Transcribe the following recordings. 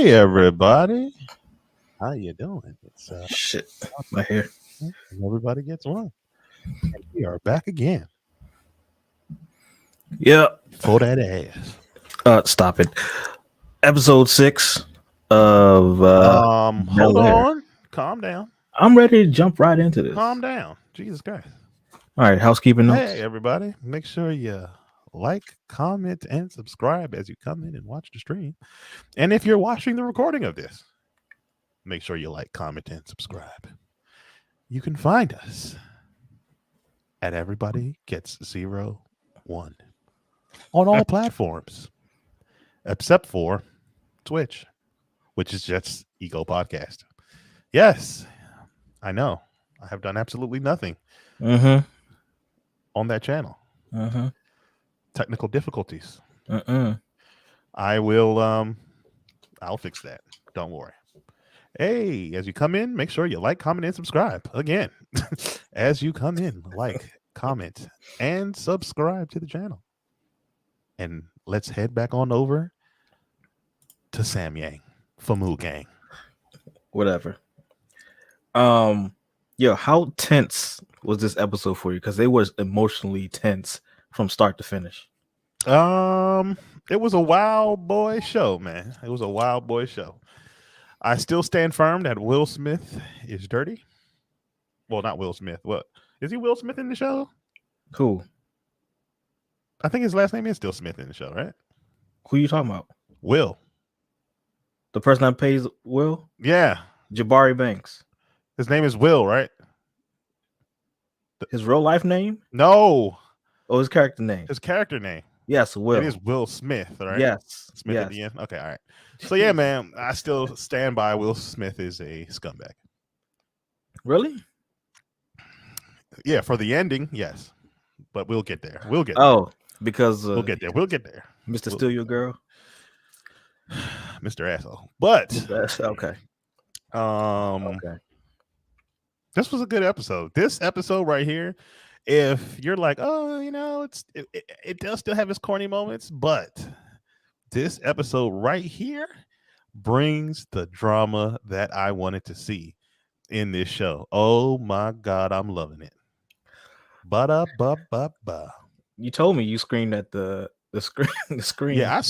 Hey everybody, how you doing? It's Shit, my hair. everybody gets one, and we are back again Yeah. for that ass. Stop it. Episode 6 of Hold Bel-Air. on, calm down, I'm ready to jump right into this. calm down. Jesus Christ! All right, housekeeping notes. Hey everybody, make sure you like, comment, and subscribe as you come in and watch the stream. And if you're watching the recording of this, make sure you like, comment, and subscribe. You can find us at Everybody Gets 01 on all platforms except for Twitch, which is just Ego Podcast. Yes, I know. I have done absolutely nothing Mm-hmm. on that channel. Mm-hmm. Technical difficulties. Mm-mm. I'll fix that. Don't worry. Hey, as you come in, make sure you like, comment, and subscribe. Again, as you come in, like, comment, and subscribe to the channel. And let's head back on over to Sam Yang, Famu Gang. Whatever. Yo, how tense was this episode for you? Because they was emotionally tense from start to finish. It was a wild boy show, man. It was a wild boy show. I still stand firm that Will Smith is dirty. Well, not Will Smith. What is he? Will Smith in the show? Cool. I think his last name is still Smith in the show, right? Who you talking about? Will. The person that pays Will? Yeah. Jabari Banks. His name is Will, right? His real life name? No. Oh, his character name. His character name. Yes, Will. It is Will Smith, right? Yes. Smith yes. at the end. Okay, all right. So yeah, man, I still stand by Will Smith is a scumbag. Really? Yeah, for the ending, yes. But we'll get there. We'll get there. Oh, because we'll get there. We'll get there. Mr. Steal Your Girl? Mr. Asshole. But okay. Okay. This was a good episode. This episode right here, if you're like, oh, you know, it does still have its corny moments, but this episode right here brings the drama that I wanted to see in this show. Oh my God, I'm loving it. Ba-da-ba-ba-ba. You told me you screamed at the screen. The screen. Yeah,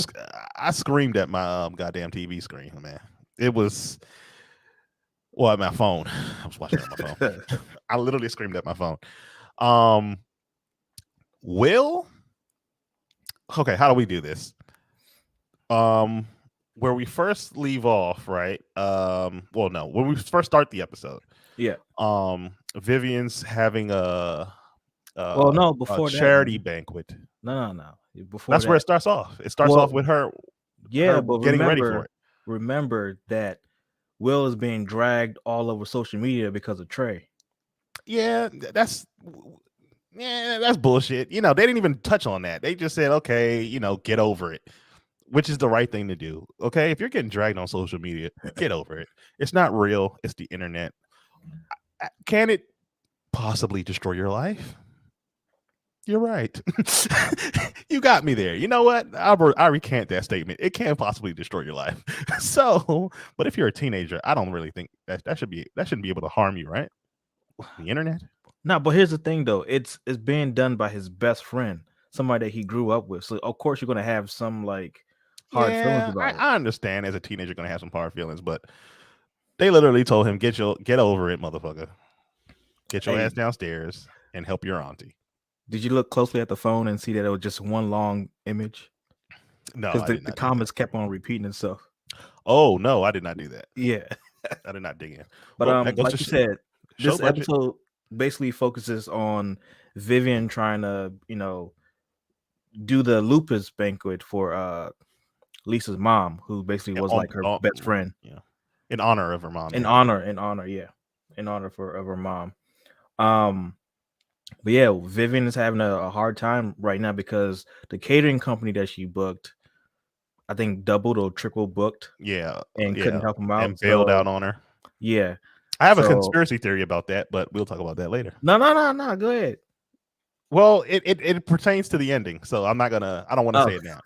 I screamed at my goddamn TV screen, man. It was at my phone. I was watching it on my phone. I literally screamed at my phone. Will. Okay, how do we do this? Where we first leave off, right? Well, no, when we first start the episode. Yeah. Vivian's having before a charity banquet. No. Before that's where it starts off. It starts off with her. Yeah, her but getting ready for it. Remember that Will is being dragged all over social media because of Trey. Yeah, that's bullshit. You know, they didn't even touch on that. They just said, okay, you know, get over it, which is the right thing to do. Okay, if you're getting dragged on social media, get over it. It's not real. It's the internet. Can it possibly destroy your life? You're right. You got me there. You know what? I recant that statement. It can't possibly destroy your life. So, but if you're a teenager, I don't really think that shouldn't be able to harm you, right? The internet. No, but here's the thing, though. It's being done by his best friend, somebody that he grew up with. So of course you're gonna have some like hard feelings about it. I understand as a teenager you're gonna have some hard feelings, but they literally told him get over it, motherfucker. Get your ass downstairs and help your auntie. Did you look closely at the phone and see that it was just one long image? No, because the comments kept on repeating itself. Oh no, I did not do that. Yeah, I did not dig in. But like you said, this episode basically focuses on Vivian trying to, you know, do the lupus banquet for Lisa's mom, who basically was like her best friend. Yeah, in honor of her mom. In honor of her mom. But yeah, Vivian is having a hard time right now because the catering company that she booked, I think doubled or triple booked. Yeah. And couldn't help them out. And bailed out on her. Yeah. I have a conspiracy theory about that, but we'll talk about that later. No. Go ahead. Well, it pertains to the ending, so I don't want to say it now.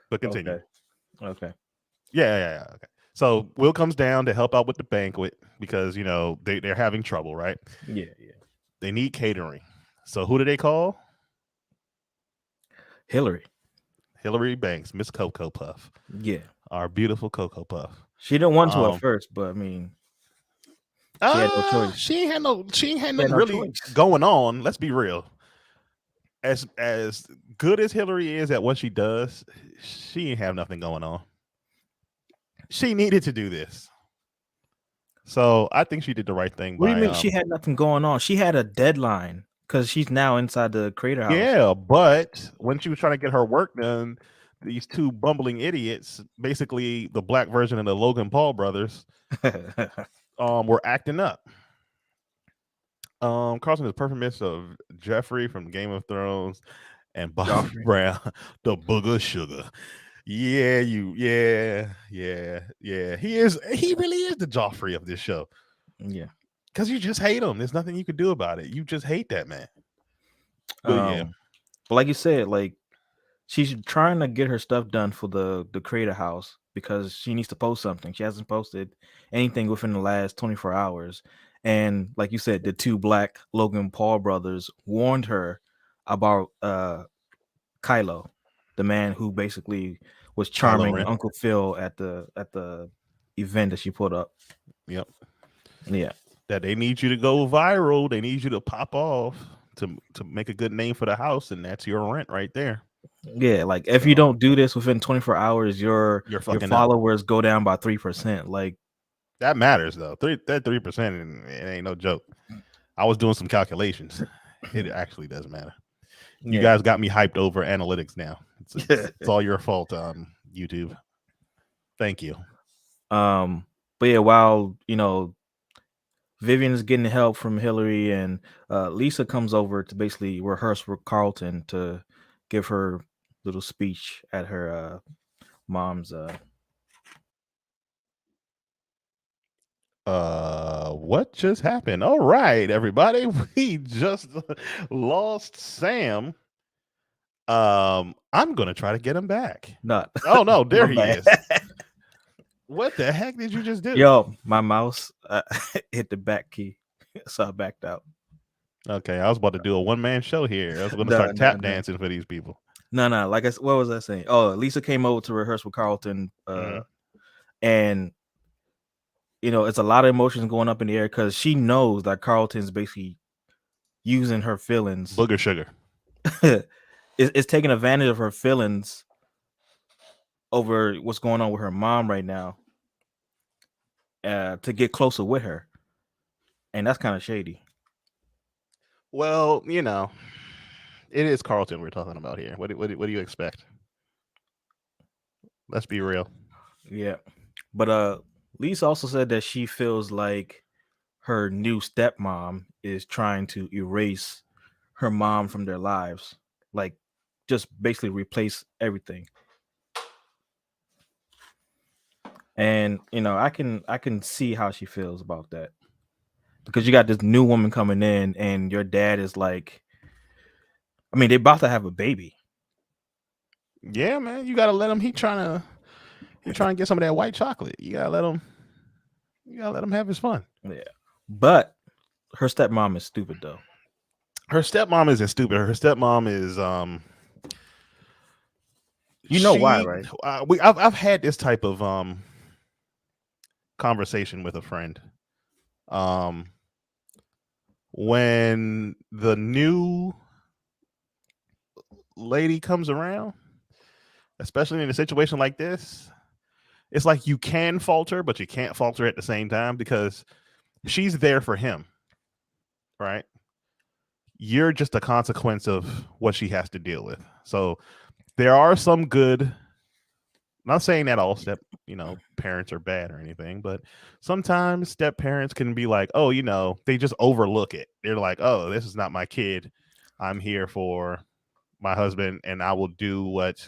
But continue. Okay. Yeah. Okay. So Will comes down to help out with the banquet because they're having trouble, right? Yeah, yeah. They need catering. So who do they call? Hillary. Hillary Banks, Miss Cocoa Puff, Yeah. our beautiful Cocoa Puff. She didn't want to at Um, first, but I mean, she had no choice. she ain't had She had nothing no really choice. going on. Let's be real. As good as Hillary is at what she does, she ain't have nothing going on. She needed to do this. So I think she did the right thing What do you by mean she had nothing going on? She had a deadline because she's now inside the creator house. yeah, but when she was trying to get her work done, these two bumbling idiots, basically the black version of the Logan Paul brothers, were acting up. Carlton is a perfect mix of Jeffrey from Game of Thrones and Bob Joffrey. Brown, the booger sugar. Yeah, yeah. He really is the Joffrey of this show. Yeah. Because you just hate him. There's nothing you could do about it. You just hate that man. But yeah. But like you said, like she's trying to get her stuff done for the creator house because she needs to post something. She hasn't posted anything within the last 24 hours. And like you said, the two black Logan Paul brothers warned her about Kylo, the man who basically was Kylo charming Ren. Uncle Phil at the event that she put up. Yep. Yeah. That they need you to go viral. They need you to pop off to make a good name for the house, and that's your rent right there. Yeah, like if you don't do this within 24 hours, your fucking up. followers go down by 3%. Like That matters though. That 3%, it ain't no joke. I was doing some calculations. It actually does matter. You guys got me hyped over analytics now. It's all your fault, YouTube. Thank you. But yeah, while Vivian is getting help from Hillary, and Lisa comes over to basically rehearse with Carlton to give her little speech at her mom's. What just happened? All right, everybody, we just lost Sam. I'm gonna try to get him back. Not. Oh no, there he is. What the heck did you just do? Yo, my mouse hit the back key, so I backed out. Okay, I was about to do a one-man show here. I was going to start tap dancing for these people. No. Like what was I saying? Oh, Lisa came over to rehearse with Carlton, and it's a lot of emotions going up in the air because she knows that Carlton's basically using her feelings. Booger sugar. It's taking advantage of her feelings over what's going on with her mom right now to get closer with her, and that's kind of shady. Well, it is Carlton we're talking about here. What do you expect? Let's be real. Yeah, but Lisa also said that she feels like her new stepmom is trying to erase her mom from their lives, like just basically replace everything. And I can see how she feels about that, because you got this new woman coming in, and your dad is like, I mean, they're about to have a baby. Yeah, man, you gotta let him. He trying to get some of that white chocolate. You gotta let him. You gotta let him have his fun. Yeah, but her stepmom is stupid though. Her stepmom isn't stupid. Her stepmom is why, right? I've had this type of conversation with a friend. When the new lady comes around, especially in a situation like this, it's like you can falter, but you can't falter at the same time because she's there for him, right? You're just a consequence of what she has to deal with. So there are some good, not saying that all step parents are bad or anything, but sometimes step parents can be like, oh, they just overlook it. They're like, oh, this is not my kid. I'm here for my husband, and I will do what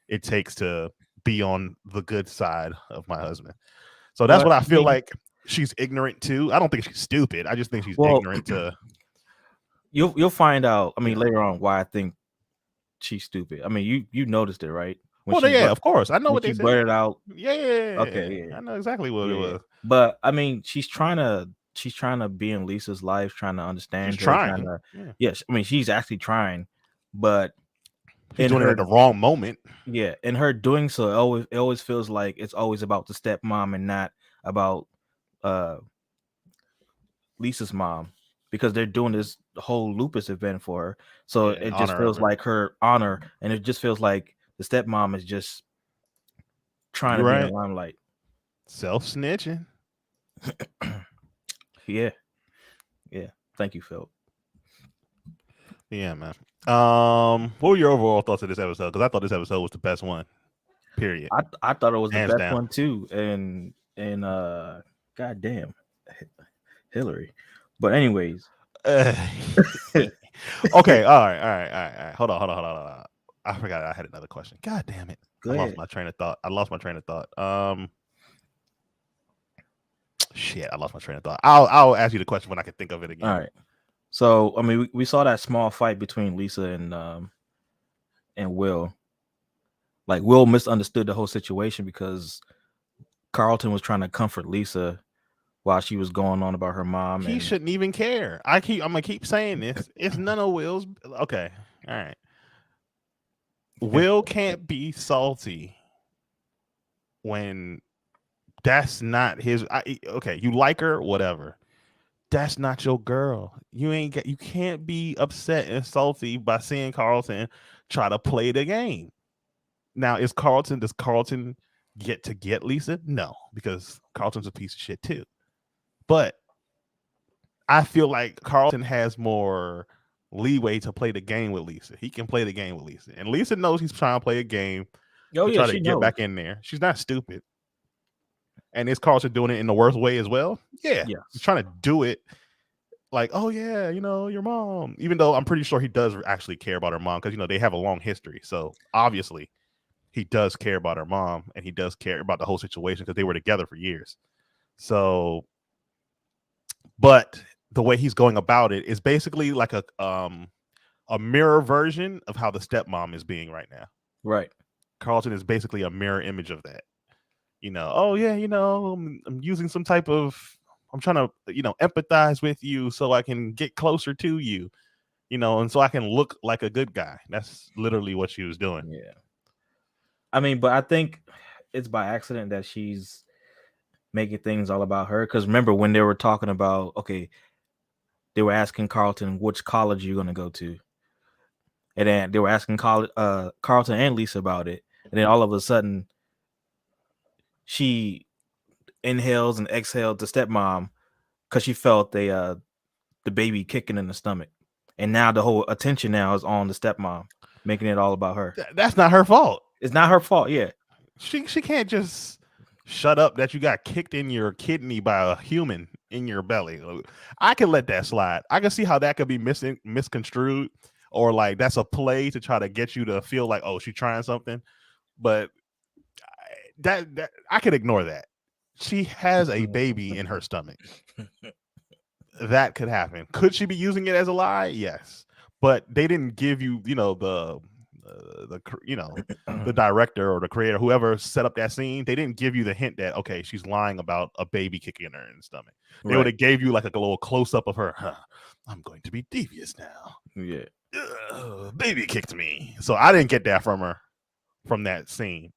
it takes to be on the good side of my husband. So that's what I feel like she's ignorant to. I don't think she's stupid. I just think she's ignorant to. You'll find out. I mean, later on why I think she's stupid. I mean, you noticed it, right? when Oh, she yeah, of course. I know when what she they said. blurted out. Yeah, Okay, I know exactly what it yeah. was. But I mean, she's trying to be in Lisa's life, trying to She's understand her, trying trying. to Yeah. yes, I mean she's actually trying, but She's in doing it her at the wrong moment. in her doing so, it always feels like it's always about the stepmom and not about uh Lisa's mom, because they're doing this whole lupus event for her. So Yeah, in it just honor of feels her. like her honor, and it just feels like the stepmom is just trying You're to be in the right. limelight. Self snitching. Yeah, yeah. Thank you, Phil. Yeah, man. What were your overall thoughts of this episode? Because I thought this episode was the best one. Period. I thought it was the Hands best down. one too, and goddamn Hillary. But anyways, Okay. All right. Hold on. I forgot I had another question. God damn it. go I lost ahead. my train of thought. Shit, I lost my train of thought. I'll ask you the question when I can think of it again. All right. So I mean, we saw that small fight between Lisa and Will. Like Will misunderstood the whole situation because Carlton was trying to comfort Lisa while she was going on about her mom, He and shouldn't even care. I'm gonna keep saying this. It's none of Will's. Okay. All right. Will can't be salty when that's not his. Okay, you like her, whatever. That's not your girl. You can't be upset and salty by seeing Carlton try to play the game. Now, does Carlton get Lisa? No, because Carlton's a piece of shit too. But I feel like Carlton has more leeway to play the game with Lisa. He can play the game with Lisa. And Lisa knows he's trying to play a game to try to she get knows. back in there. She's not stupid. And is Carlton doing it in the worst way as well? Yeah. Yes. He's trying to do it like, oh yeah, your mom. Even though I'm pretty sure he does actually care about her mom because they have a long history. So obviously he does care about her mom and he does care about the whole situation because they were together for years. So, but the way he's going about it is basically like a mirror version of how the stepmom is being right now. Right. Carlton is basically a mirror image of that. Oh yeah, I'm using some type of, I'm trying to, empathize with you so I can get closer to you, and so I can look like a good guy. That's literally what she was doing. Yeah. I mean, but I think it's by accident that she's making things all about her. Because remember when they were talking about, okay, they were asking Carlton which college you're going to go to. And then they were asking Carlton and Lisa about it. And then all of a sudden, she inhales and exhales the stepmom because she felt the baby kicking in the stomach. And now the whole attention now is on the stepmom, making it all about her. That's not her fault. It's not her fault. Yeah. She can't just shut up that you got kicked in your kidney by a human in your belly. I can let that slide. I can see how that could be misconstrued, or like that's a play to try to get you to feel like, oh, she's trying something. But that I could ignore that. She has a baby in her stomach. That could happen. Could she be using it as a lie? Yes, but they didn't give you, the director or the creator, whoever set up that scene. They didn't give you the hint that okay, she's lying about a baby kicking her in the stomach. They would have gave you like a little close up of her. I'm going to be devious now. Yeah, baby kicked me. So I didn't get that from her from that scene.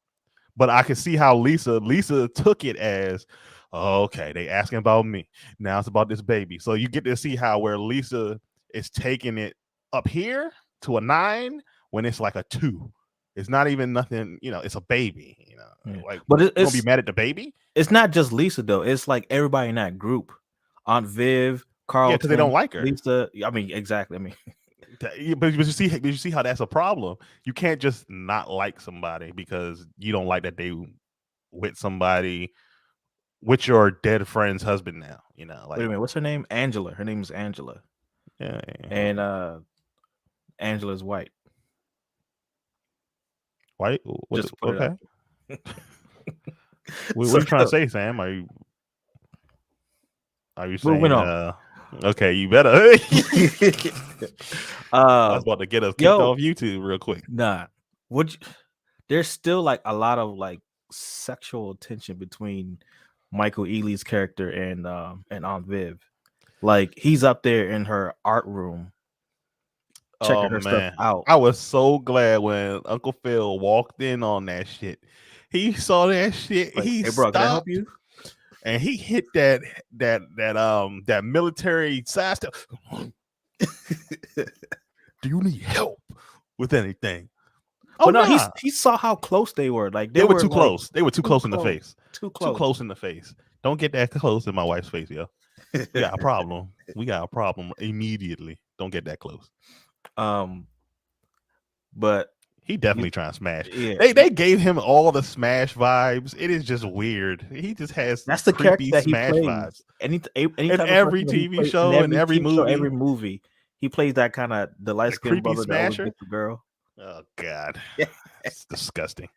But I can see how Lisa took it as, oh, okay, they asking about me. Now it's about this baby. So you get to see how where Lisa is taking it up here to a 9 when it's like a 2. It's not even nothing, it's a baby, Yeah. Like, but it's gonna be mad at the baby. It's not just Lisa though. It's like everybody in that group. Aunt Viv, Carlton, because they don't like her. Lisa. I mean, exactly. I mean, but you see how that's a problem. You can't just not like somebody because you don't like that they with somebody with your dead friend's husband now. Like, wait a minute. What's her name? Angela. Her name is Angela. Yeah. And Angela's white. White? Just put okay. What So- are you trying to say, Sam? Are you saying? Moving on. Okay, you better. I was about to get us kicked off YouTube real quick. Nah. there's still like a lot of like sexual tension between Michael Ealy's character and Aunt Viv. Like he's up there in her art room Oh checking her stuff man, out. I was so glad when Uncle Phil walked in on that shit. He saw that shit. Like, He hey, bro, can I help stopped you? and he hit that military side step. Do you need help with anything? Oh But no, nah, he saw how close they were. Like they they were were too like close. They were too too close in the close, face. too Too close. close in the face. Don't get that close in my wife's face, yo. We got a problem. We got a problem immediately. Don't get that close. um, but He definitely trying to smash. yeah, They gave him all the smash vibes. It is just weird. He just has that's the character creepy that he smash plays. vibes. Any In type of person every that he TV plays in show, in every every TV show, movie, every movie, he plays that kind of the light the skinned creepy brother that always smasher. gets the girl. Oh God, it's disgusting.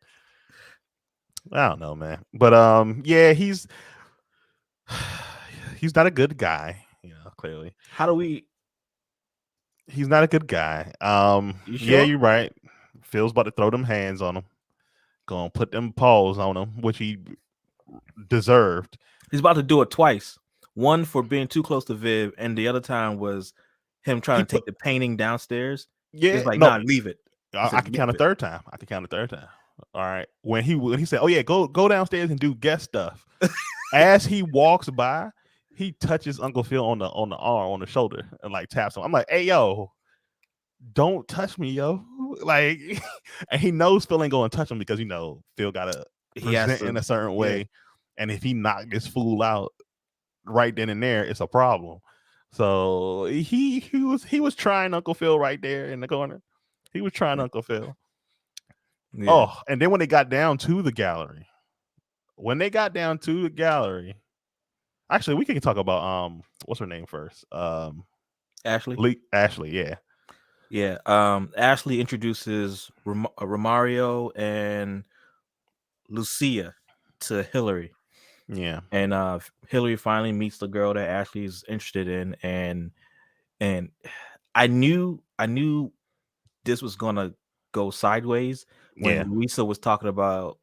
I don't know, man. But yeah, he's not a good guy. Clearly How do we? he's not a good guy. You Yeah, sure? you're right. Phil's about to throw them hands on him. Gonna put them paws on him, which he deserved. He's about to do it twice. One for being too close to Viv, and the other time was him He trying to put take the painting downstairs. He's yeah like, no. "Nah, leave it." He I said, can "Leave count a it." third time. I can count a third time. All right. When he said, "Oh yeah, go downstairs and do guest stuff," as he walks by, he touches Uncle Phil on the arm, on the shoulder, and like taps him. I'm like, "Hey yo, don't touch me, yo!" Like, and he knows Phil ain't going to touch him because Phil got to He has present to, in a certain yeah. way, and if he knocked this fool out right then and there, it's a problem. So he was trying Uncle Phil right there in the corner. He was trying Uncle Phil. Yeah. Oh, and then when they got down to the gallery, actually, we can talk about what's her name first? Ashley. Ashley, yeah, Yeah. Ashley introduces Romario and Lucia to Hillary, yeah, and Hillary finally meets the girl that Ashley's interested in, and I knew this was gonna go sideways when yeah. Lisa was talking about,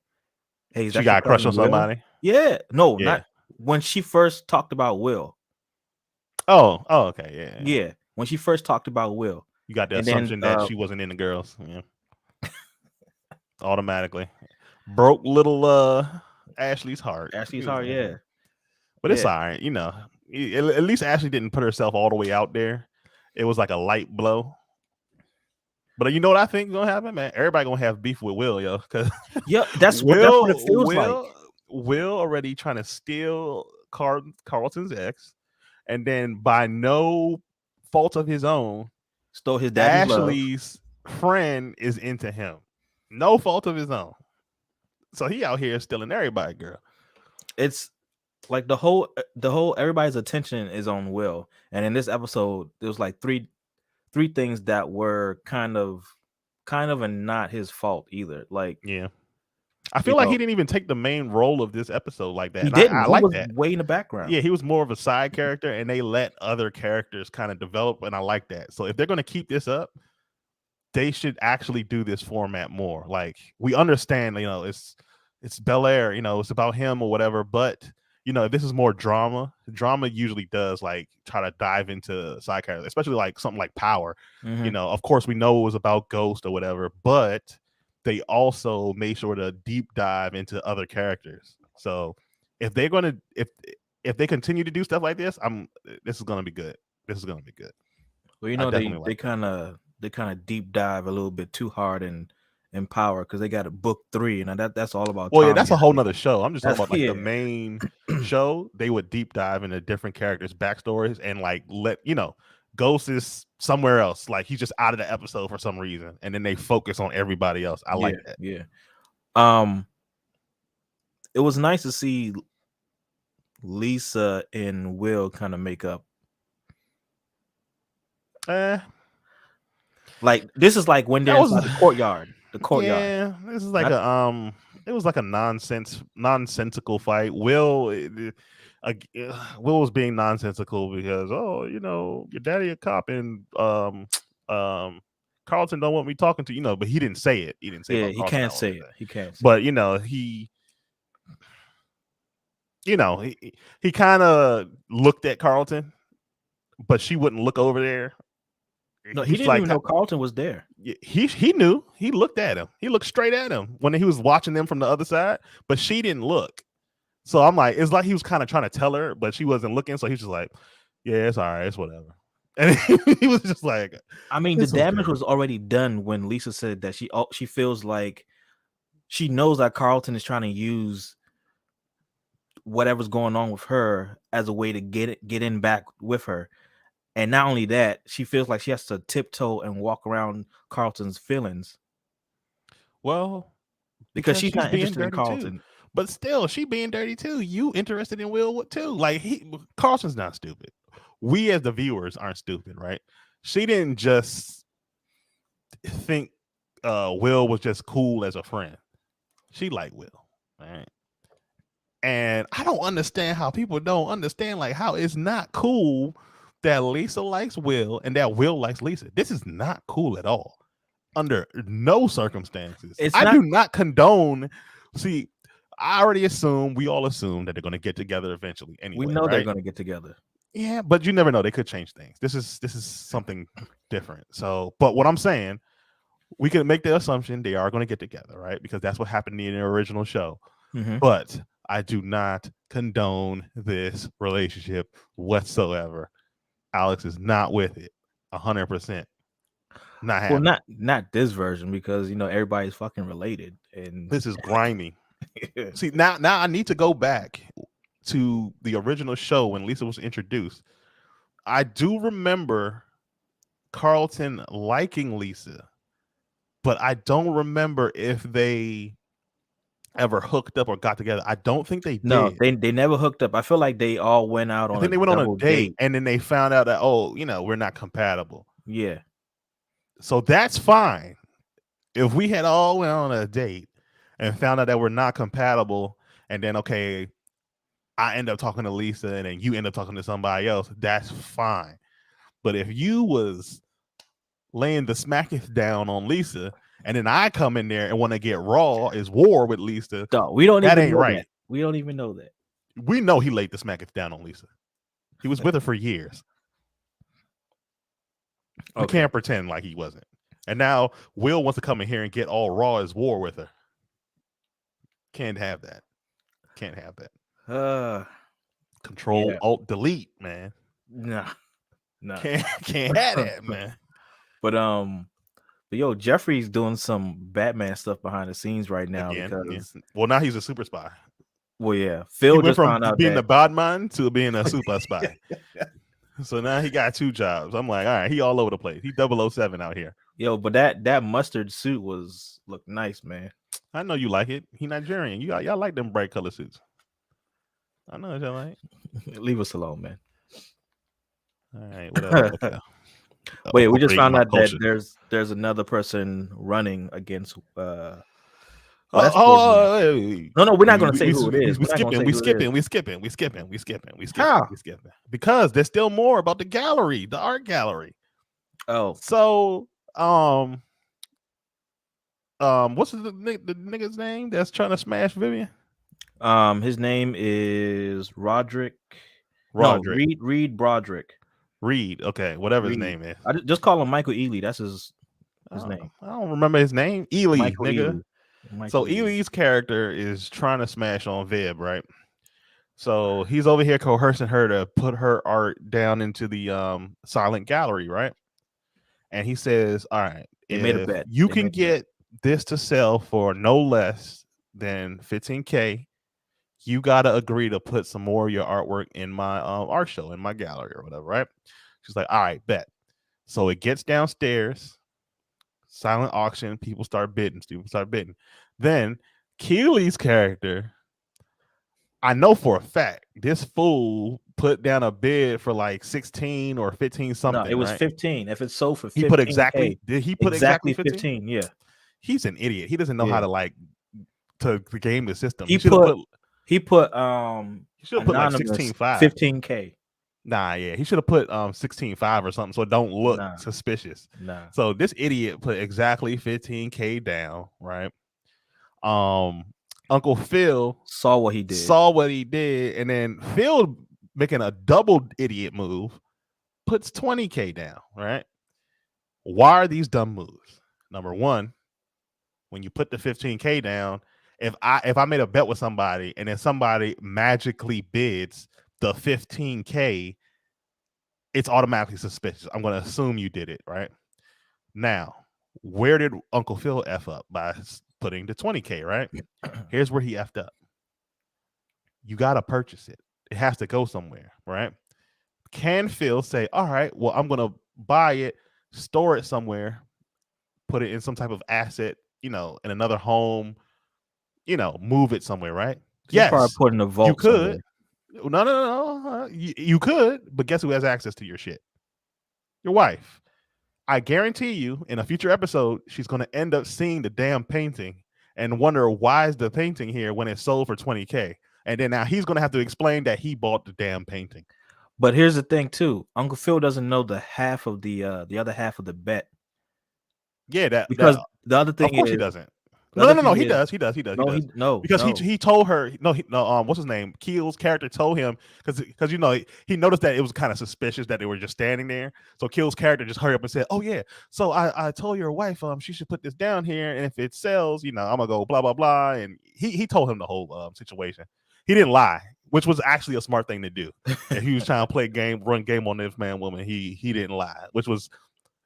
"Hey, is She that your got a crush cousin on Will?" somebody. Yeah, no, Yeah. not when she first talked about Will. Oh, okay, yeah. Yeah, when she first talked about Will, You got the and then assumption that she wasn't into girls. Yeah, automatically broke little Ashley's heart. Ashley's heart, yeah, But it's yeah, all right, At least Ashley didn't put herself all the way out there. It was like a light blow. But you know what I think is gonna happen, man? Everybody gonna have beef with Will, yo, because yeah. That's what it feels like. Will already trying to steal Carlton's ex, and then by no fault of his own, Stole his daddy's love. Ashley's friend is into him. No fault of his own. So he out here stealing everybody, girl. It's like the whole everybody's attention is on Will, and in this episode, there was like three things that were kind of and not his fault either. Like, Yeah. I you feel like he know, didn't even take the main role of this episode like that. he And I didn't. He like was that. way in the background. Yeah, he was more of a side character and they let other characters kind of develop. And I like that. So if they're going to keep this up, they should actually do this format more. Like we understand, it's Bel-Air, it's about him or whatever, but if this is more drama usually does like try to dive into side characters, especially like something like Power. Mhm. Of course we know it was about Ghost or whatever, but they also made sure to deep dive into other characters. So if they're gonna if they continue to do stuff like this is gonna be good. This is gonna be good. Well, I they definitely they like it. kind of they kind of deep dive a little bit too hard in Power because they got a book 3, and that's all about Well, yeah, Tommy. that's a whole nother show. I'm just talking That's about like yeah, the main show. They would deep dive into different characters' backstories and like Ghost is somewhere else. Like he's just out of the episode for some reason, and then they focus on everybody else. I yeah, like that. yeah. Um, it was nice to see Lisa and Will kind of make up. Eh, Like this is like when they're that was inside the courtyard. The courtyard. yeah. This is like Not it was like a nonsensical fight. Will was being nonsensical because your daddy a cop and Carlton don't want me talking to but he didn't say it. He didn't say Yeah, about he Carlton. can't say it. He can't say But he kind of looked at Carlton, but she wouldn't look over there. No, he He's didn't like, even know Carlton was there. he knew. He looked at him. He looked straight at him when he was watching them from the other side, but she didn't look. So I'm like, it's like he was kind of trying to tell her, but she wasn't looking. So he's just like, yeah, it's all right, it's whatever. And he was just like, I mean, the damage was already done when Lisa said that she feels like she knows that Carlton is trying to use whatever's going on with her as a way to get in back with her. And not only that, she feels like she has to tiptoe and walk around Carlton's feelings. Well, because she's not being interested in dirty too. Carlton. But still, she being dirty too. You interested in Will too? Like Carlton's not stupid. We as the viewers aren't stupid, right? She didn't just think Will was just cool as a friend. She liked Will, right? And I don't understand how people don't understand like how it's not cool that Lisa likes Will and that Will likes Lisa. This is not cool at all. Under no circumstances. I do not condone. See, I already assume, we all assume that they're going to get together eventually. Anyway, we know right? They're going to get together. Yeah, but you never know. They could change things. This is something different. So, but what I'm saying, we can make the assumption they are going to get together, right? Because that's what happened in the original show. Mm-hmm. But I do not condone this relationship whatsoever. Alex is not with it 100%. Not happening. Well, not this version, because everybody's fucking related, and this is grimy. See, now I need to go back to the original show when Lisa was introduced. I do remember Carlton liking Lisa, but I don't remember if they ever hooked up or got together. I don't think they did. No, they never hooked up. I feel like they all went out on. Then they went on a date, and then they found out that we're not compatible. Yeah. So that's fine. If we had all went on a date and found out that we're not compatible, and then I end up talking to Lisa, and then you end up talking to somebody else, that's fine. But if you was laying the smacketh down on Lisa, and then I come in there and want to get raw as war with Lisa, we don't that even ain't know right. That. We don't even know that. We know he laid the smacketh down on Lisa. He was with her for years. We can't pretend like he wasn't. And now Will wants to come in here and get all raw as war with her. Can't have that. Can't have that. Control Alt Delete, man. No. Can't have that, man. But yo, Jeffrey's doing some Batman stuff behind the scenes right now. Again, because well, now he's a super spy. Well, yeah, Phil just found out being a bad man to being a super spy. So now he got 2 jobs. I'm like, all right, he all over the place. He 007 out here. Yo, but that mustard suit looked nice, man. I know you like it. He Nigerian. Y'all like them bright color suits. I know what y'all like. Leave us alone, man. All right, what else? Okay. Wait, we just found out that there's another person running against. No, we're not going to say who it is. We skipping. Because there's still more about the gallery, the art gallery. Oh, so what's the nigga's name that's trying to smash Vivian? His name is Roderick. No, Reed Broderick. Reed, okay, whatever his name is. I just call him Michael Ealy. That's his name. I don't remember his name. Ealy, Michael nigga. Ealy. So Ealy's character is trying to smash on Viv, right? So he's over here coercing her to put her art down into the silent gallery, right? And he says, all right, they made a bet. You can get this to sell for no less than $15,000. You gotta agree to put some more of your artwork in my art show, in my gallery or whatever, right? She's like, all right, bet. So it gets downstairs, silent auction, people start bidding. Then Keely's character, I know for a fact, this fool put down a bid for like 16 or 15 something. No, it was right? 15. If it's sold for 15, he put exactly. Did he put exactly 15? Yeah. He's an idiot. He doesn't know how to game the system. He put like 16.5. 15K. Nah, yeah, he should have put 16.5 or something so it don't look Nah, suspicious. nah. So this idiot put exactly 15K down, right? Um, Uncle Phil Saw what he did. saw what he did, and then Phil making a double idiot move puts 20K down, right? Why are these dumb moves? Number one, when you put the 15K down, if I made a bet with somebody and then somebody magically bids the 15K, it's automatically suspicious. I'm going to assume you did it, right? Now, where did Uncle Phil F up? By putting the 20K, right? Here's where he effed up. You got to purchase it. It has to go somewhere, right? Can Phil say, all right, well, I'm going to buy it, store it somewhere, put it in some type of asset, in another home, move it somewhere, right? He probably Yes, put in a you vault could. somewhere. No. You could, but guess who has access to your shit? Your wife. I guarantee you, in a future episode, she's going to end up seeing the damn painting and wonder why is the painting here when it's sold for 20K. And then now he's going to have to explain that he bought the damn painting. But here's the thing too. Uncle Phil doesn't know the other half of the bet. Yeah, Because that the other of thing course he is doesn't. the No, other no, no. thing He is does. He does. He does. He no, does. no, Because no. he told her no. What's his name? Keel's character told him because he noticed that it was kind of suspicious that they were just standing there. So Keel's character just hurried up and said, "Oh yeah, so I told your wife she should put this down here, and if it sells, I'm gonna go blah blah blah." And he told him the whole situation. He didn't lie, which was actually a smart thing to do. If he was trying to run game on this man woman, he didn't lie, which was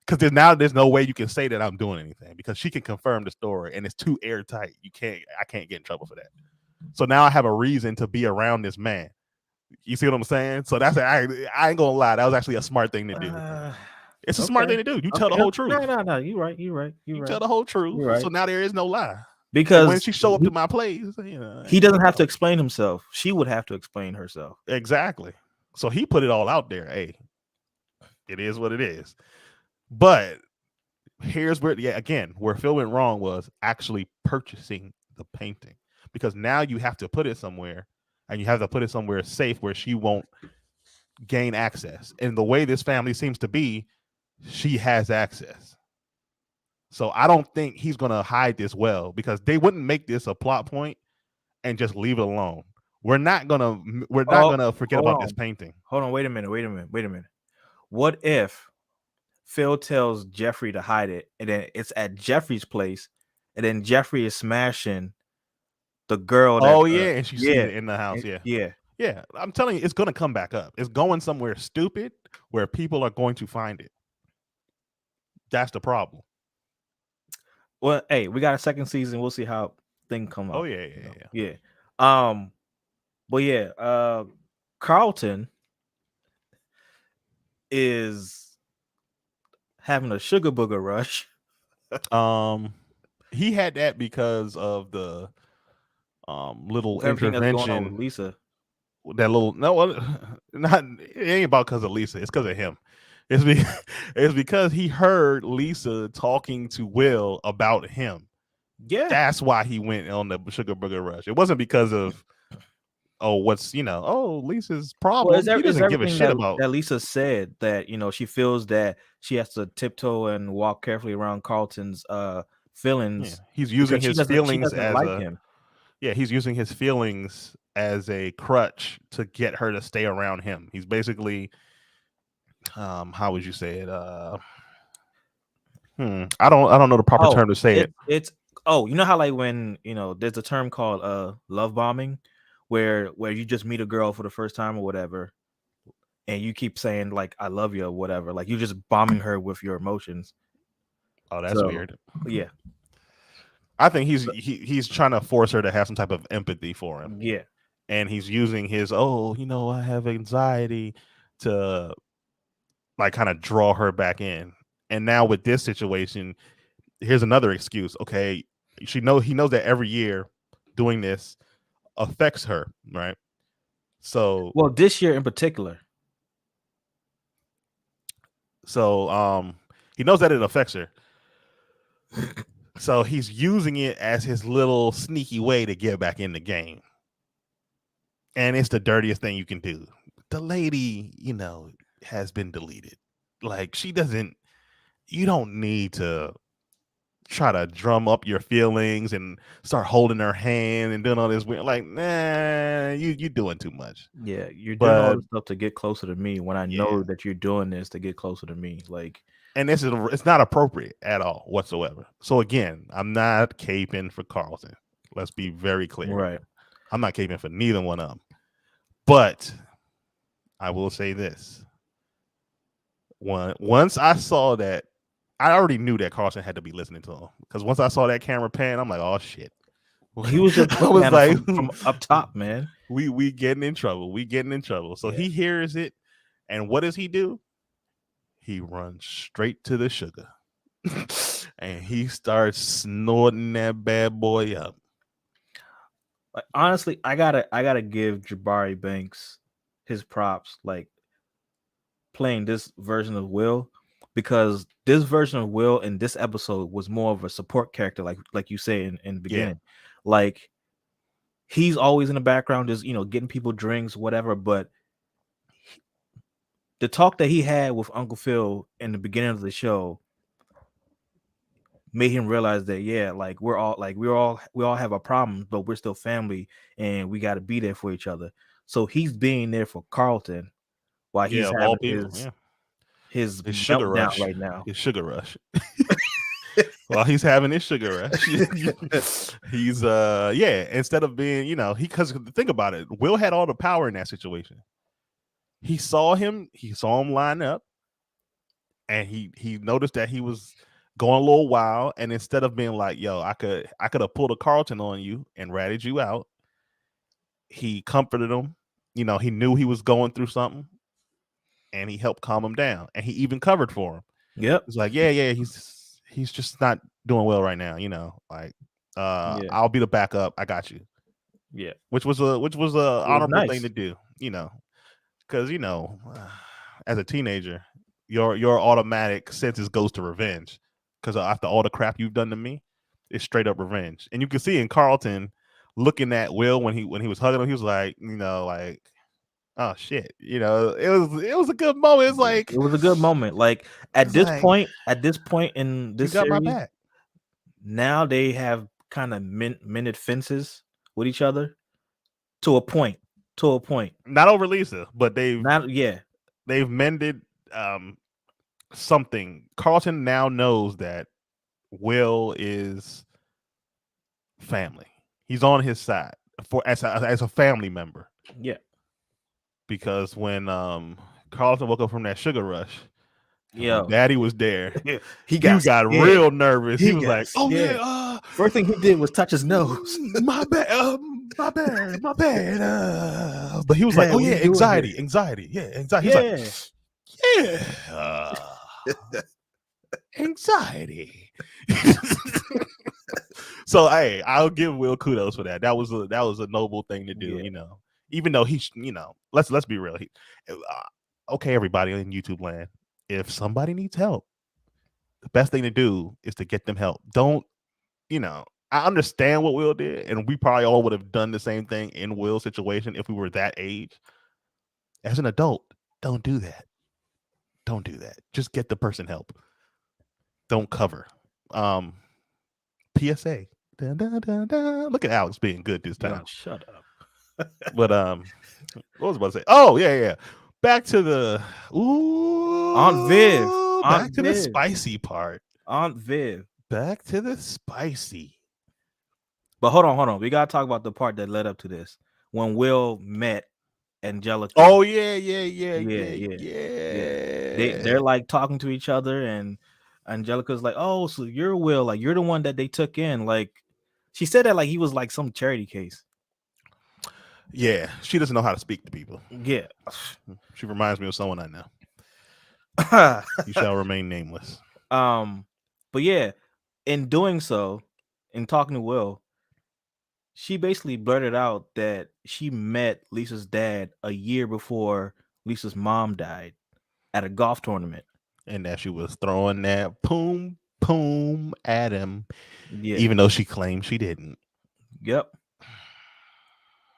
because there's no way you can say that I'm doing anything because she can confirm the story and it's too airtight. I can't get in trouble for that. So now I have a reason to be around this man. You see what I'm saying? So I ain't gonna lie, that was actually a smart thing to do. It's a smart Okay. thing to do. You tell the Okay. whole truth. No. You're right. You're right. You're You right. tell the whole truth. You're So right. now there is no lie. And when Because she show up to my place, I he ain't doesn't gonna have to know. explain himself. She would have to explain herself. Exactly. So he put it all out there. Hey, it is what it is. But here's where where Phil went wrong was actually purchasing the painting, because now you have to put it somewhere and you have to put it somewhere safe where she won't gain access. And the way this family seems to be, she has access. So I don't think he's going to hide this well, because they wouldn't make this a plot point and just leave it alone. We're not going to forget Hold about this on. painting. Hold on. Wait a minute. What if Phil tells Jeffrey to hide it, and then it's at Jeffrey's place, and then Jeffrey is smashing the girl that And she sees it in the house. yeah. Yeah, I'm telling you, it's going to come back up. It's going somewhere stupid where people are going to find it. That's the problem. Well, hey, we got a second season. We'll see how things come up. Oh yeah. Yeah. But yeah, Carlton is having a sugar booger rush. He had that because of the little Everything that's going on intervention. with Lisa. That little not it ain't about because of Lisa. It's because of him. It's because he heard Lisa talking to Will about him. Yeah. That's why he went on the sugar booger rush. It wasn't because of Lisa's problem. He doesn't give a shit about that Lisa said, that she feels that she has to tiptoe and walk carefully around Carlton's feelings. He's using his feelings she doesn't as like him. Yeah, he's using his feelings as a crutch to get her to stay around him. He's basically, how would you say it? I don't know the proper term to say it. It's you know how, like, when there's a term called love bombing, where you just meet a girl for the first time or whatever, and you keep saying like I love you or whatever, like you're just bombing her with your emotions. Oh, that's weird. Yeah. I think he's trying to force her to have some type of empathy for him. Yeah. And he's using his I have anxiety to like kind of draw her back in. And now with this situation, here's another excuse. Okay, he knows that every year doing this affects her, right? So this year in particular. So he knows that it affects her. So he's using it as his little sneaky way to get back in the game. And it's the dirtiest thing you can do. the lady, has been deleted. Like she doesn't. You don't need to try to drum up your feelings and start holding her hand and doing all this weird. Like, nah, you doing too much. Yeah, you're doing all But this stuff to get closer to me when I yeah, know that you're doing this to get closer to me. Like, and it's not appropriate at all whatsoever. So again, I'm not caping for Carlton. Let's be very clear right. here. I'm not caping for neither one of them. But I will say this: once I saw that, I already knew that Carlton had to be listening to him because once I saw that camera pan, I'm like, oh shit. He was just I looking was at him like, from up top, man. we getting in trouble. We getting in trouble. So Yeah. he hears it, and what does he do? He runs straight to the sugar, and he starts snorting that bad boy up. Like honestly, I gotta give Jabari Banks his props. Like playing this version of Will, because this version of Will in this episode was more of a support character, like you say in the Yeah, beginning. Like he's always in the background, just getting people drinks, whatever. But the talk that he had with Uncle Phil in the beginning of the show made him realize that like we all have our problems, but we're still family and we got to be there for each other. So he's being there for Carlton while yeah. he's Of all having people, his yeah. his His sugar meltdown rush. right now. His sugar rush. While he's having his sugar rush, he's yeah. Instead of being, because think about it, Will had all the power in that situation. He saw him line up, and he noticed that he was going a little wild. And instead of being like, "Yo, I could have pulled a Carlton on you and ratted you out," he comforted him. He knew he was going through something, and he helped calm him down. And he even covered for him. Yep. It's like, yeah, he's just not doing well right now. Like, Yeah. I'll be the backup. I got you. Yeah. Which was a It was honorable thing nice. to do. Because as a teenager, your automatic senses goes to revenge. Because after all the crap you've done to me, it's straight up revenge. And you can see in Carlton looking at Will when he was hugging him, he was like, like, oh shit, it was a good moment. It's Yeah. like It was a good moment. Like at it's this like point, at this point in you this got my series, back. now they have kind of mended fences with each other to a point. To a point. Not over Lisa, but they've Not yeah. they've mended um something. Carlton now knows that Will is family. He's on his side for as a family member. Yeah. Because when Carlton woke up from that sugar rush and when Yo. Daddy was there, He he got got scared. real nervous. He He was got like, "Oh scared. yeah, First thing he did was touch his nose. my bad, my bad, my bad." But he was like, Dad, "Oh what are yeah, you doing here? anxiety, yeah, anxiety." He's like, Yeah. "Yeah, anxiety." So hey, I'll give Will kudos for that. That was a noble thing to do. Yeah. Even though let's be real. Okay, everybody in YouTube land, if somebody needs help, the best thing to do is to get them help. Don't I understand what Will did, and we probably all would have done the same thing in Will's situation if we were that age. As an adult, don't do that. Don't do that. Just get the person help. Don't cover. Um, PSA. Dun, dun, dun, dun. Look at Alex being good this Yo, time. shut up. But what was I about to say? Oh yeah. Back to the Aunt Viv. back Aunt to the Viv. spicy part. Aunt Viv. Back to the spicy. But hold on. We gotta talk about the part that led up to this. When Will met Angelica. Oh yeah. Yeah. They're like talking to each other, and Angelica's like, "Oh, so you're Will, like you're the one that they took in." Like she said that like he was like some charity case. Yeah, she doesn't know how to speak to people. Yeah. She reminds me of someone I know. You shall remain nameless. But yeah, in doing so, in talking to Will, she basically blurted out that she met Lisa's dad a year before Lisa's mom died at a golf tournament. And that she was throwing that poom at him, Yeah. even though she claimed she didn't. Yep.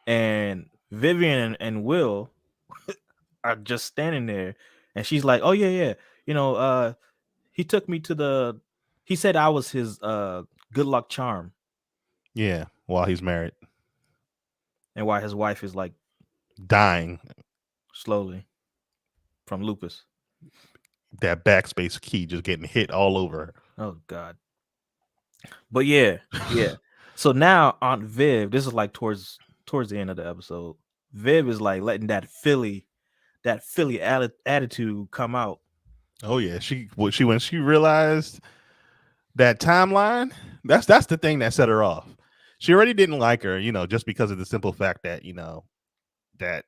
And Vivian and Will are just standing there, and she's like, "Oh yeah, yeah, he took me to the. He said I was his good luck charm." Yeah, while he's married, and why his wife is like dying. slowly from lupus. That backspace key just getting hit all over Oh God. But yeah. So now Aunt Viv, this is like towards the end of the episode. Viv is like letting that Philly attitude come out. Oh yeah, she when she realized that timeline, that's the thing that set her off. She already didn't like her, just because of the simple fact that that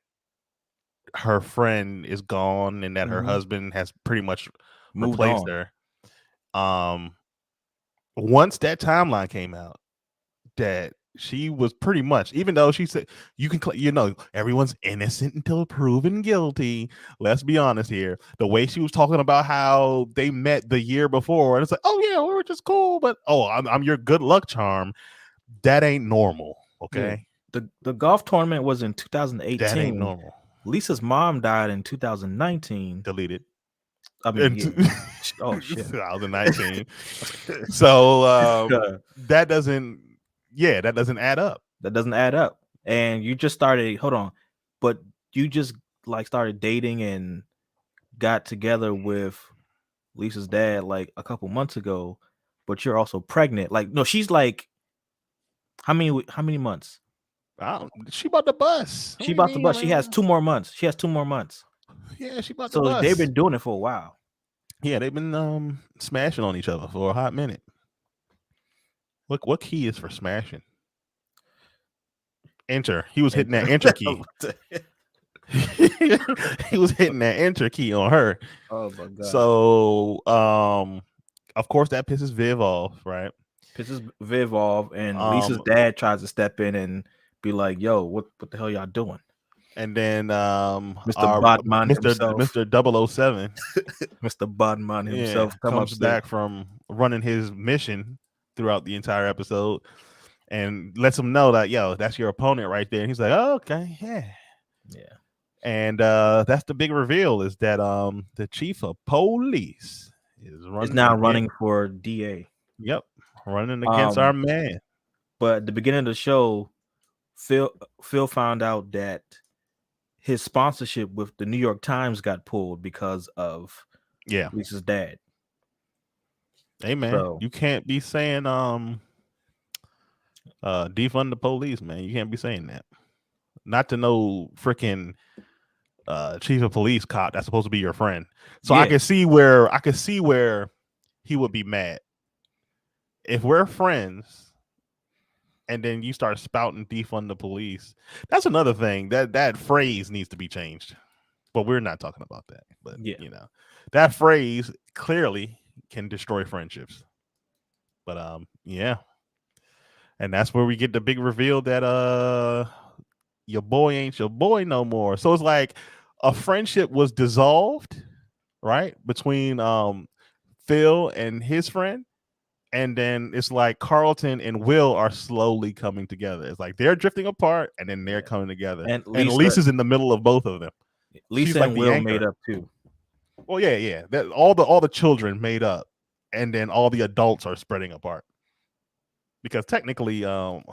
her friend is gone and that her husband has pretty much Moved replaced on. her. Once that timeline came out, that she was pretty much, even though she said you can, everyone's innocent until proven guilty. Let's be honest here. The way she was talking about how they met the year before, and it's like, oh yeah, we were just cool, but I'm your good luck charm. That ain't normal. Okay. Yeah. The golf tournament was in That ain't 2018. normal. Lisa's mom died in 2019. Deleted. I mean, yeah. Oh shit. 2019. So that doesn't add up. That doesn't add up. And you just started, hold on, but you just like started dating and got together with Lisa's dad like a couple months ago, but you're also pregnant. Like, no, she's like, how many months? She about to bust. She about to bust. She has 2 more months. Yeah, she about to So bust. they've been doing it for a while. Yeah, they've been smashing on each other for a hot minute. Look, what key is for smashing? Enter. He was hitting that enter key. He was hitting that enter key on her. Oh my God. So of course that pisses Viv off, right? Pisses Viv off, and Lisa's dad tries to step in and be like, "Yo, what the hell y'all doing?" And then Mr. Bodman himself, Mr. 007, Mr. Bodman himself, comes back from running his mission throughout the entire episode and lets him know that, yo, that's your opponent right there. And he's like, oh, okay, yeah. And that's the big reveal, is that the chief of police is now running for DA. Yep, running against our man. But at the beginning of the show, Phil found out that his sponsorship with the New York Times got pulled because of Lisa's dad. Hey man, so you can't be saying defund the police, man. You can't be saying that. Not to no freaking chief of police cop that's supposed to be your friend. So I can see where he would be mad. If we're friends and then you start spouting defund the police, that's another thing. That phrase needs to be changed. But we're not talking about that. But that phrase clearly can destroy friendships. But and that's where we get the big reveal that your boy ain't your boy no more. So it's like a friendship was dissolved, right, between Phil and his friend. And then it's like Carlton and Will are slowly coming together. It's like they're drifting apart and then they're coming together. And Lisa's in the middle of both of them. Lisa She's and like Will made up too. Well, yeah. That all the children made up, and then all the adults are spreading apart. Because technically, Aunt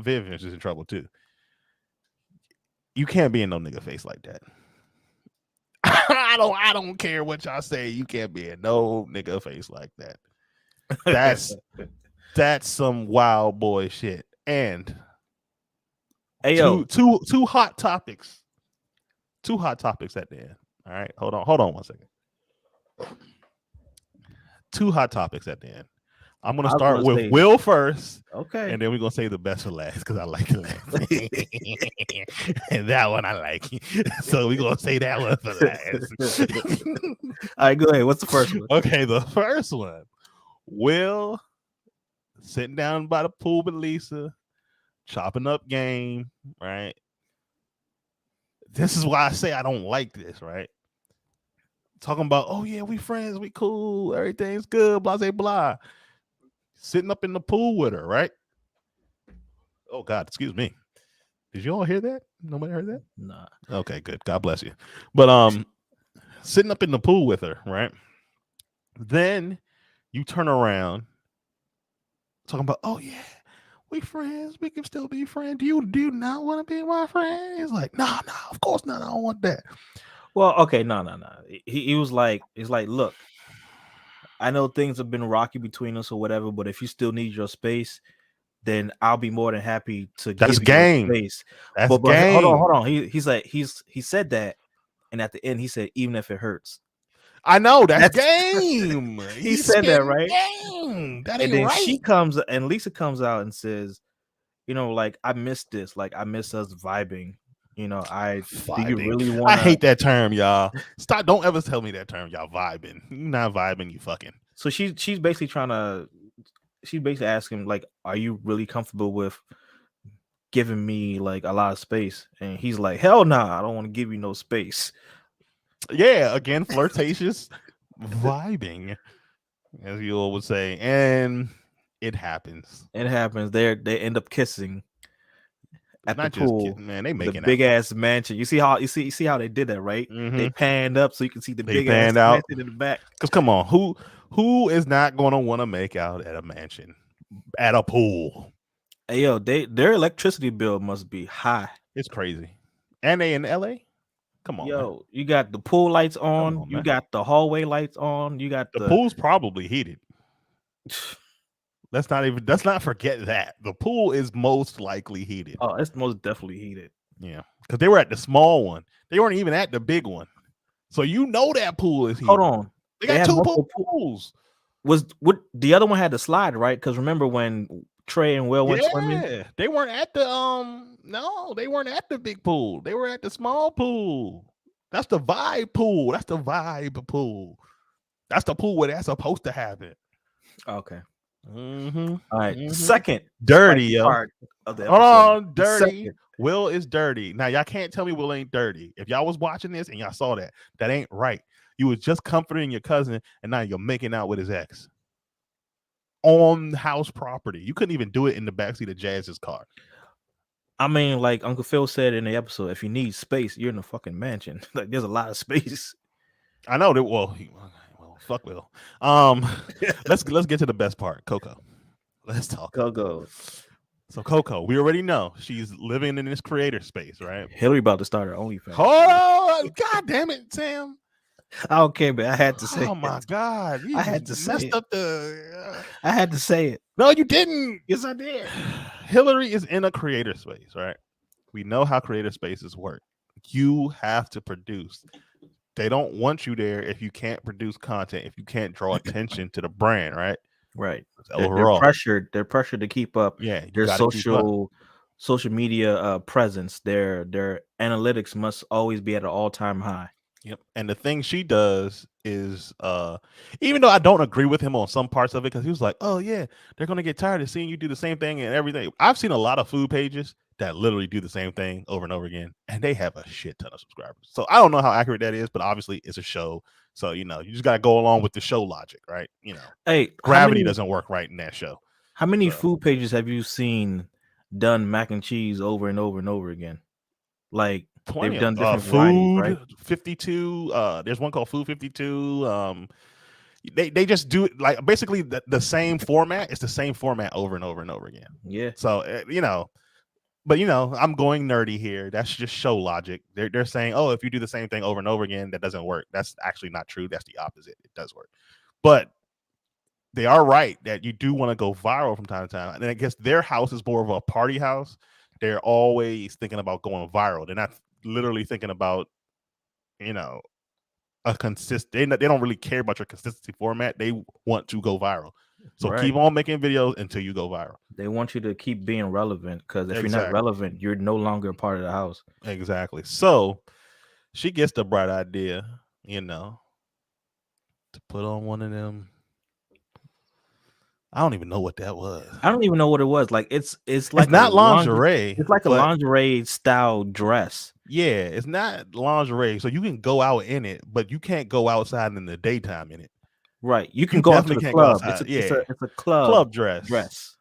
Vivian is in trouble too. You can't be in no nigga face like that. I don't care what y'all say. You can't be in no nigga face like that. That's some wild boy shit. And two hot topics. Two hot topics at the end. All right, hold on 1 second. Two hot topics at the end. I'm gonna start with Will first. Okay. And then we're gonna say the best for last because I like it. And that one I like. So we're gonna say that one for last. All right, go ahead. What's the first one? Okay, the first one. Will sitting down by the pool with Lisa, chopping up game, right? This is why I say I don't like this, right? Talking about, oh yeah, we friends, we cool, everything's good, blah, blah, blah. Sitting up in the pool with her, right? Oh God, excuse me. Did you all hear that? Nobody heard that? Nah. Okay, good. God bless you. But sitting up in the pool with her, right? Then you turn around talking about, oh yeah, we friends. We can still be friends. Do you not want to be my friend? He's like, nah, of course not. I don't want that. Well, okay, no. He was like, he's like, look, I know things have been rocky between us or whatever, but if you still need your space, then I'll be more than happy to That's give you your game. space. That's But game. hold on. He said that, and at the end he said, even if it hurts. I know that's That's game. he He's said that, spitting right? game. That And ain't then right. Lisa comes out and says, like, I miss this. Like, I miss us vibing. Do you Vibing. really I want to? hate that term, y'all. Stop. Don't ever tell me that term, y'all. Vibing. You not vibing. You fucking. So she's basically asking, like, are you really comfortable with giving me like a lot of space? And he's like, hell nah, I don't want to give you no space. Yeah. Again, flirtatious, vibing, as you all would say, and it happens. It happens. They end up kissing It's at the not just pool kidding, man. They with a making big out. ass mansion. You see how they did that, right? They Mm-hmm. panned up so you can see the They big ass panned out. mansion in the back. Cause come on, who is not going to want to make out at a mansion, at a pool? Hey yo, their electricity bill must be high. It's crazy. And they in LA? Come on, man. Yo, you got the pool lights Come on, on, you man. got the hallway lights on, you got The the pool's probably heated. Let's not forget that. The pool is most likely heated. oh, it's most definitely heated. Yeah. Because they were at the small one. They weren't even at the big one. So you know that pool is Hold heated. on. They They got had two multiple pools. Was what the other one had to slide, right? Because remember when Trey and Will went swimming? Yeah. They weren't at the no, they weren't at the big pool. They were at the small pool. That's the vibe pool. That's the vibe pool. That's the pool where that's supposed to happen. Okay. Mm-hmm. All right. Mm-hmm. Second Dirty, spicy yo. part of the Hold episode. on, The dirty. second. Will is dirty. Now y'all can't tell me Will ain't dirty. If y'all was watching this and y'all saw that ain't right. You was just comforting your cousin, and now you're making out with his ex on house property. You couldn't even do it in the backseat of Jazz's car. I mean, like Uncle Phil said in the episode, if you need space, you're in a fucking mansion. Like, there's a lot of space. I know that. Well, fuck Will. Let's get to the best part. Coco. Let's talk. Go. So Coco, we already know she's living in this creator space, right? Hillary about to start her OnlyFans. Oh, God damn it, Sam. I don't care, but I had to say Oh my God. I had to say messed it. up the I had to say it. No, you didn't. Yes, I did. Hillary is in a creator space, right? We know how creator spaces work. You have to produce. They don't want you there if you can't produce content, if you can't draw attention to the brand, right? Right. Overall. They're pressured to keep up their social media presence. Their analytics must always be at an all-time high. Yep. And the thing she does is even though I don't agree with him on some parts of it, because he was like, oh yeah, they're gonna get tired of seeing you do the same thing and everything. I've seen a lot of food pages that literally do the same thing over and over again, and they have a shit ton of subscribers. So I don't know how accurate that is, but obviously it's a show. So you just gotta go along with the show logic, right? Hey, gravity doesn't work right in that show. How many food pages have you seen done mac and cheese over and over and over again? Like, plenty they've done different food varieties, right? 52. There's one called Food 52. They just do it like basically the same format. It's the same format over and over and over again. Yeah. So but I'm going nerdy here. That's just show logic. They're saying, oh, if you do the same thing over and over again, that doesn't work. That's actually not true. That's the opposite. It does work. But they are right that you do want to go viral from time to time. And I guess their house is more of a party house. They're always thinking about going viral. They're not literally thinking about, a consistent. They don't really care about your consistency format. They want to go viral. So keep on making videos until you go viral. They want you to keep being relevant, because if you're not relevant, you're no longer a part of the house. Exactly. So she gets the bright idea, to put on one of them. I don't even know what that was. I don't even know what it was. Like, it's like it's not lingerie. It's like a lingerie style dress. Yeah, it's not lingerie. So you can go out in it, but you can't go outside in the daytime in it. Right. You can go out to the club. It's a club dress.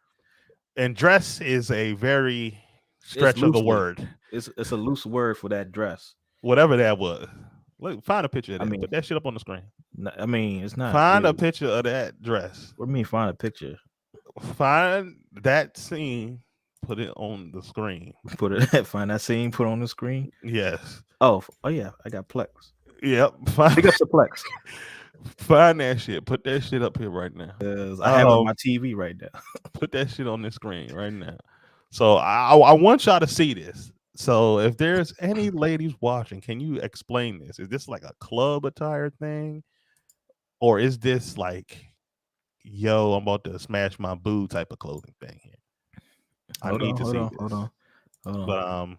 And dress is a very It's stretch of the loosely. word. It's a loose word for that dress. Whatever that was. Look, find a picture of I that. mean, Put that shit up on the screen. it's not Find a really. picture of that dress. What do you mean find a picture? Find that scene. Put it on the screen. Put it. Find that scene. Put on the screen. Yes. Oh yeah. I got Plex. Yep. Pick up the Plex. Find that shit. Put that shit up here right now. Because I have it on my TV right now. Put that shit on the screen right now. So I want y'all to see this. So if there's any ladies watching, can you explain this? Is this like a club attire thing? Or is this like, yo, I'm about to smash my boo type of clothing thing here? I need to see this. Hold on. But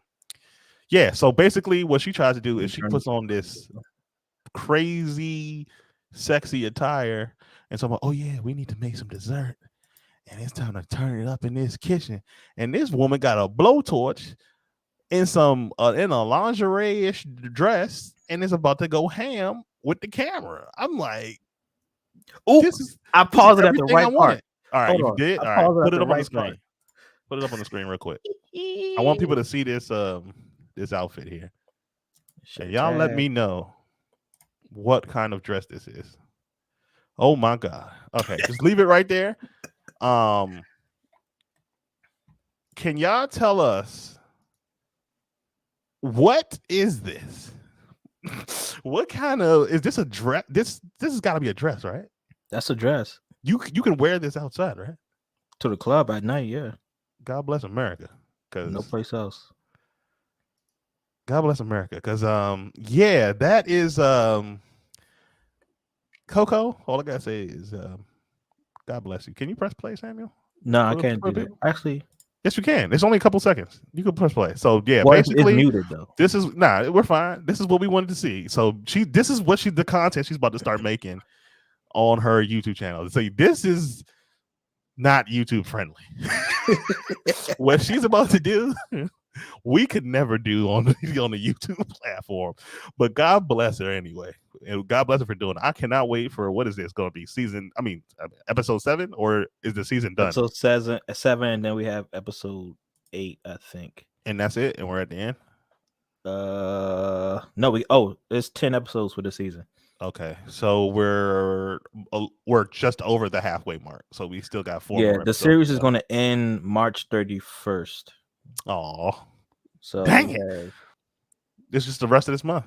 yeah, so basically what she tries to do is she puts on this crazy sexy attire and so I'm like, oh yeah, we need to make some dessert. And it's time to turn it up in this kitchen. And this woman got a blowtorch in some in a lingerie-ish dress and is about to go ham with the camera. I'm like, oh, I this is paused it at the everything I right wanted. part. All right, you did. All right, put it up on the screen. Part. Put it up on the screen real quick. I want people to see this this outfit here. And y'all let me know what kind of dress this is. Oh my god. Okay, just leave it right there. Can y'all tell us what is this? What kind of is this a dress? This has got to be a dress, right? That's a dress. You can wear this outside, right? To the club at night, yeah. God bless America, because no place else. God bless America, because yeah, that is Coco. All I gotta say is God bless you. Can you press play, Samuel? No, I can't do that. Actually, yes, you can. It's only a couple seconds. You can press play. So yeah, well, basically, it's muted though. This is we're fine. This is what we wanted to see. So this is what the content she's about to start making on her YouTube channel. So this is not YouTube friendly. What she's about to do, we could never do on the YouTube platform. But God bless her anyway. And God bless her for doing it. I cannot wait for what is this going to be? Episode 7, or is the season done? Episode 7, and then we have episode 8, I think. And that's it, and we're at the end. No, there's 10 episodes for the season. Okay, so we're just over the halfway mark, so we still got 4 more. Yeah, the series is going to end March 31st. Oh, so dang it! This is just the rest of this month,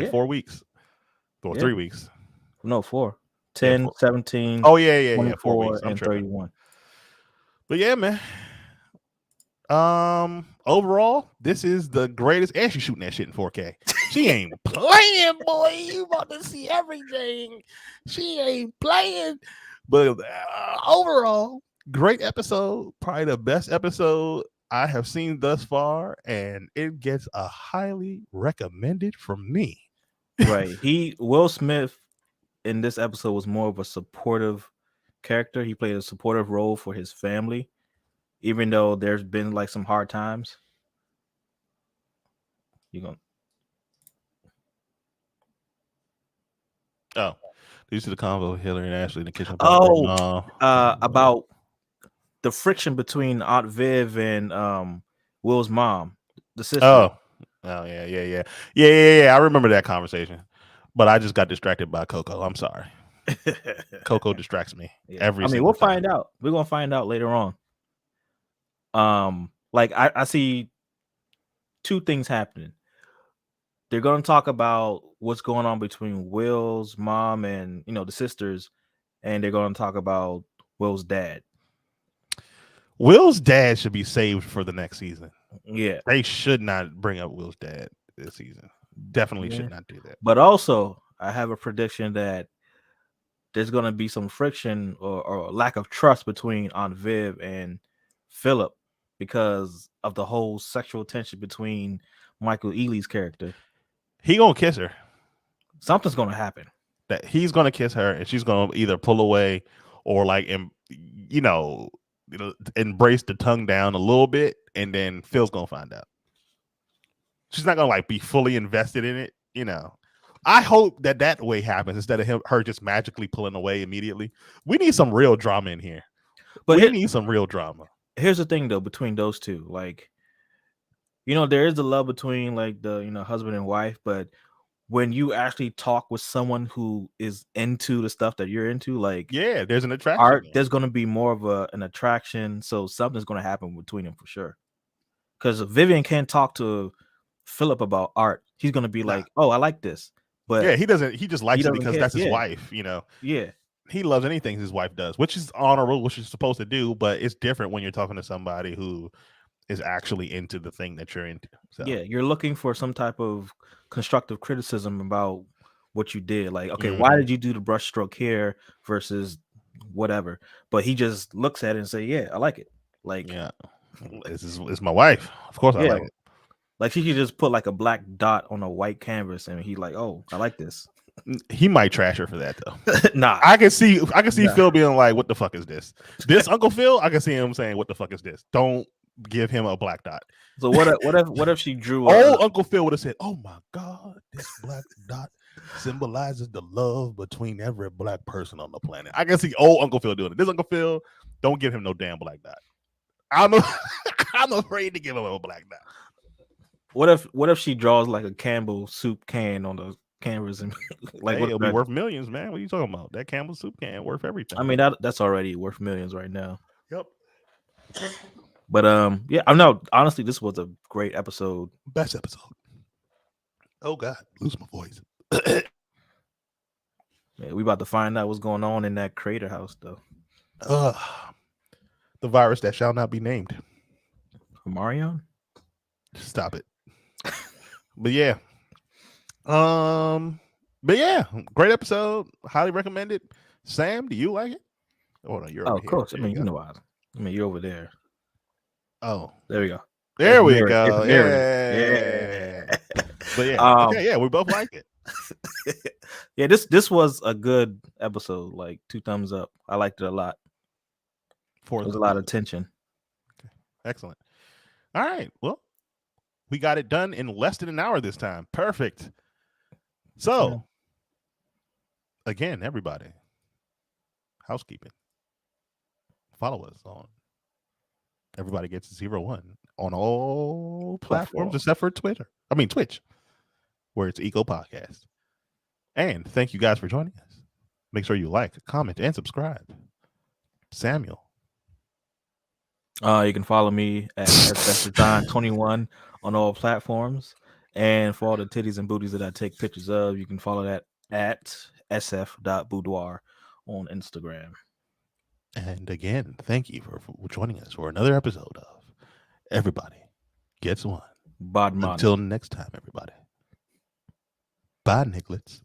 4 weeks or 3 weeks. No, 4. 10, 4. 17. Oh yeah, 24, 4 weeks. I'm and tripping. 31. But yeah, man. Overall, this is the greatest, and she's shooting that shit in 4K. She ain't playing, boy. You about to see everything. She ain't playing. But overall, great episode. Probably the best episode I have seen thus far, and it gets a highly recommended from me. Right. Will Smith in this episode was more of a supportive character. He played a supportive role for his family, even though there's been like some hard times. You gonna? Oh, these are the convo with Hillary and Ashley in the kitchen. About the friction between Aunt Viv and Will's mom, the sister. Oh yeah. I remember that conversation, but I just got distracted by Coco. I'm sorry. Coco distracts me we'll find out. We're gonna find out later on. I see 2 things happening. They're going to talk about what's going on between Will's mom and the sisters, and they're going to talk about Will's dad. Will's dad should be saved for the next season. Yeah, they should not bring up Will's dad this season. Definitely should not do that. But also, I have a prediction that there's going to be some friction or lack of trust between Aunt Viv and Philip because of the whole sexual tension between Michael Ealy's character. He gonna kiss her. Something's gonna happen. That he's gonna kiss her, and she's gonna either pull away or embrace the tongue down a little bit, and then Phil's gonna find out. She's not gonna be fully invested in it. I hope that way happens instead of her just magically pulling away immediately. We need some real drama in here. But we need some real drama. Here's the thing, though, between those two, there is the love between like the husband and wife, but when you actually talk with someone who is into the stuff that you're into, like Yeah, there's an attraction art, there. there's going to be more of an attraction. So something's going to happen between them for sure. Because Vivian can't talk to Philip about art. He's going to be Nah. like, "Oh, I like this," Yeah, but he doesn't. He just he likes it doesn't because care. that's his Yeah, wife. yeah, He loves anything his wife does, which is honorable, which is supposed to do. But it's different when you're talking to somebody who is actually into the thing that you're into. So yeah. You're looking for some type of constructive criticism about what you did. Like, okay, why did you do the brushstroke here versus whatever? But he just looks at it and say, "Yeah, I like it." Like, yeah, it's my wife. Of course, I yeah, like it. like she could just put like a black dot on a white canvas, and he like, "Oh, I like this." He might trash her for that though. Nah, I can see nah. Phil being like, "What the fuck is this?" This Uncle Phil, I can see him saying, "What the fuck is this?" Don't give him a black dot. So what if she drew Old Uncle Phil would have said, "Oh my God, this black dot symbolizes the love between every black person on the planet." I can see old Uncle Phil doing it. This Uncle Phil, don't give him no damn black dot. I'm I'm afraid to give him a black dot. What if she draws like a Campbell soup can on the canvas and like Hey, what? it'll be worth millions, man. What are you talking about? That Campbell soup can worth everything. I mean that's already worth millions right now. Yep. But yeah, I'm no honestly, this was a great episode. Best episode. Oh God, lose my voice. Yeah, we about to find out what's going on in that crater house though. The virus that shall not be named. Marion? Stop it. But yeah. But yeah, great episode. Highly recommended. Sam, do you like it? Oh no, you're over Of here. course. There I mean, you go. I mean, you're over there. Oh, There we go. there we Mirror. go. Yeah. Yeah. But yeah, okay, yeah, we both like it. Yeah, this was a good episode. Like 2 thumbs up. I liked it a lot. There was a lot of tension. Okay. Excellent. All right. Well, we got it done in less than an hour this time. Perfect. So, again, everybody, housekeeping. Follow us on Everybody Gets 01 on all platforms except for Twitter. I mean, Twitch, where it's Eco Podcast. And thank you guys for joining us. Make sure you like, comment, and subscribe. Samuel. You can follow me at Design21 on all platforms. And for all the titties and booties that I take pictures of, you can follow that at sf.boudoir on Instagram. And again, thank you for joining us for another episode of Everybody Gets One. Badman. Until next time, everybody. Bye, Nicholas.